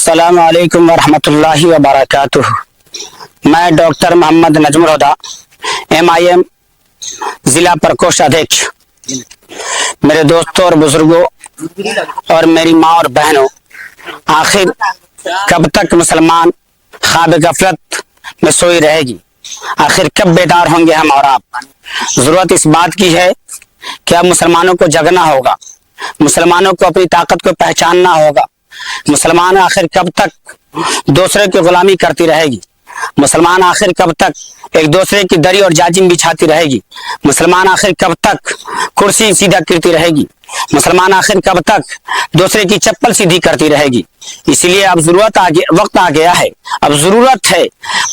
अस्सलामु अलैकुम वरहमतुल्लाहि वबरकातुह। मैं डॉक्टर मोहम्मद नजमुल हुदा, MIM जिला प्रकोष्ठ अध्यक्ष। मेरे दोस्तों और बुजुर्गों और मेरी माँ और बहनों, आखिर कब तक मुसलमान ख्वाब गफलत में सोई रहेगी? आखिर कब बेदार होंगे हम और आप? जरूरत इस बात की है कि अब मुसलमानों को जगना होगा, मुसलमानों को अपनी ताकत को पहचानना होगा। मुसलमान आखिर कब तक दूसरे की गुलामी करती रहेगी? मुसलमान आखिर कब तक एक दूसरे की दरी और जाजिम बिछाती रहेगी? मुसलमान आखिर कब तक कुर्सी सीधा करती रहेगी? मुसलमान आखिर कब तक दूसरे की चप्पल सीधी करती रहेगी? इसलिए अब वक्त आ गया है, अब जरूरत है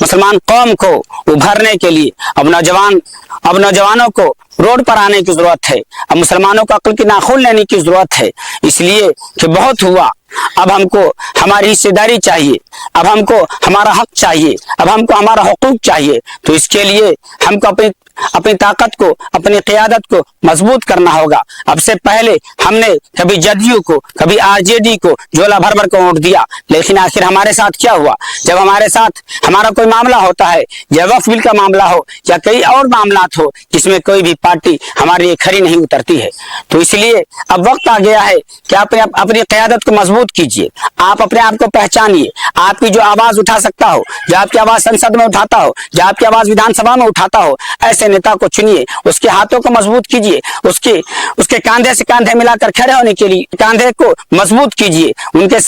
मुसलमान कौम को उभरने के लिए। अब नौजवानों को रोड पर आने की जरूरत है। अब मुसलमानों को अक्ल की नाखून लेने की जरूरत है। इसलिए कि बहुत हुआ, अब हमको हमारी हिस्सेदारी चाहिए, अब हमको हमारा हक चाहिए, अब हमको हमारा हुकूक चाहिए। तो इसके लिए हमको अपनी ताकत को, अपनी क़ियादत को मजबूत करना होगा। अब से पहले हमने कभी जदयू को, कभी RJD को झोला भर भर को वोट दिया, लेकिन आखिर हमारे साथ क्या हुआ? जब हमारे साथ हमारा कोई मामला होता है, या वक्फ बिल का मामला हो या कई और मामला हो, जिसमें कोई भी पार्टी हमारे लिए खरी नहीं उतरती है। तो इसलिए अब वक्त आ गया है कि आप अपनी क़ियादत को मजबूत कीजिए, आप अपने आप को पहचानिए। आपकी जो आवाज उठा सकता हो, जो आपकी आवाज संसद में उठाता हो, जो आपकी आवाज विधानसभा में उठाता हो, ऐसे नेता को चुनिए, उसके हाथों को मजबूत कीजिए, उसके कांधे से कांधे मिलाकर खड़े होने के लिए कांधे को मजबूत कीजिए, उनके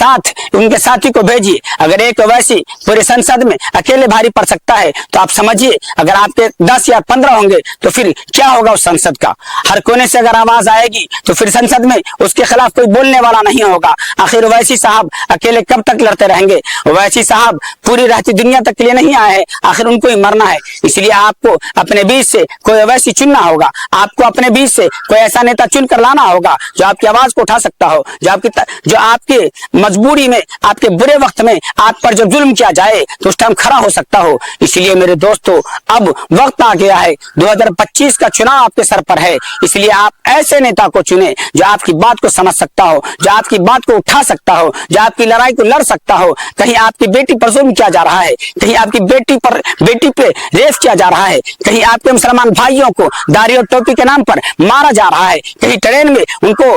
साथी को भेजिए। अगर एक वैसी पूरे संसद में अकेले भारी पड़ सकता है, तो आप समझिए अगर आपके 10 या 15 होंगे तो फिर क्या होगा उस संसद का? हर कोने से अगर आवाज आएगी तो फिर संसद में उसके खिलाफ कोई बोलने वाला नहीं होगा। आखिर वैसी साहब अकेले कब तक लड़ते रहेंगे? वैसी साहब पूरी रहती दुनिया तक के लिए नहीं आए हैं, आखिर उनको ही मरना है। इसलिए आपको अपने बीच से कोई वैसी चुनना होगा, आपको अपने बीच से कोई ऐसा नेता चुनकर लाना होगा जो आपकी आवाज को उठा सकता हो, जो आपके मजबूरी में, आपके बुरे वक्त में आप पर जो जुल्म किया जाए तो उस टाइम खड़ा हो सकता हो। इसलिए मेरे दोस्तों, अब वक्त आ गया है, 2025 का चुनाव आपके सर पर है। इसलिए आप ऐसे नेता को चुने जो आपकी बात को समझ सकता हो, जो आपकी बात को उठा सकता हो, जो आपकी लड़ाई को लड़ सकता हो। कहीं आपकी बेटी पर जुल्म किया जा रहा है, कहीं आपकी बेटी पे रेप किया जा रहा है, कहीं आपके मुसलमान भाइयों को दाढ़ी और टोपी के नाम पर मारा जा रहा है, कहीं ट्रेन में उनको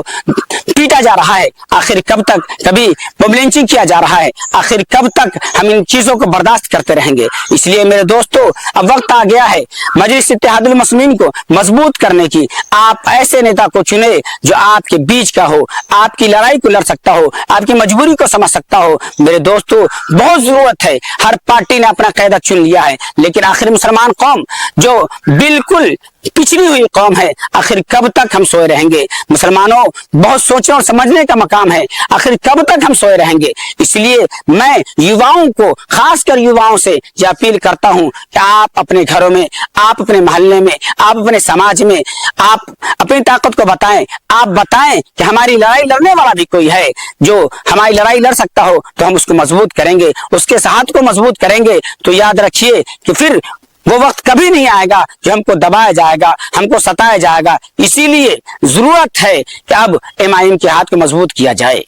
पीटा जा रहा है। आखिर कब तक? कभी लिंचिंग किया जा रहा है। आखिर कब तक हम इन चीजों को बर्दाश्त करते रहेंगे? इसलिए मेरे दोस्तों, अब वक्त आ गया है मजलिस इत्तेहादुल मुस्लिमीन को मजबूत करने की। आप ऐसे नेता को चुने जो आपके बीच का हो, आपकी लड़ाई को लड़ सकता हो, आपकी मजबूरी को समझ सकता हो। मेरे दोस्तों, बहुत जरूरत है, हर पार्टी ने अपना कायदा चुन लिया है, लेकिन आखिर मुसलमान कौम जो बिल्कुल पिछड़ी हुई कौम है, आखिर कब तक हम सोए रहेंगे? मुसलमानों, बहुत सोचने और समझने का मकाम है, आखिर कब तक हम सोए रहेंगे? इसलिए मैं युवाओं को, खासकर युवाओं से यह अपील करता हूं कि आप अपने घरों में, आप अपने मोहल्ले में, आप अपने समाज में, आप अपनी ताकत को बताएं। आप बताएं कि हमारी लड़ाई लड़ने वाला भी कोई है जो हमारी लड़ाई लड़ सकता हो, तो हम उसको मजबूत करेंगे, उसके हाथ को मजबूत करेंगे। तो याद रखिए कि फिर वो वक्त कभी नहीं आएगा कि हमको दबाया जाएगा, हमको सताया जाएगा। इसीलिए जरूरत है कि अब MIM के हाथ को मजबूत किया जाए।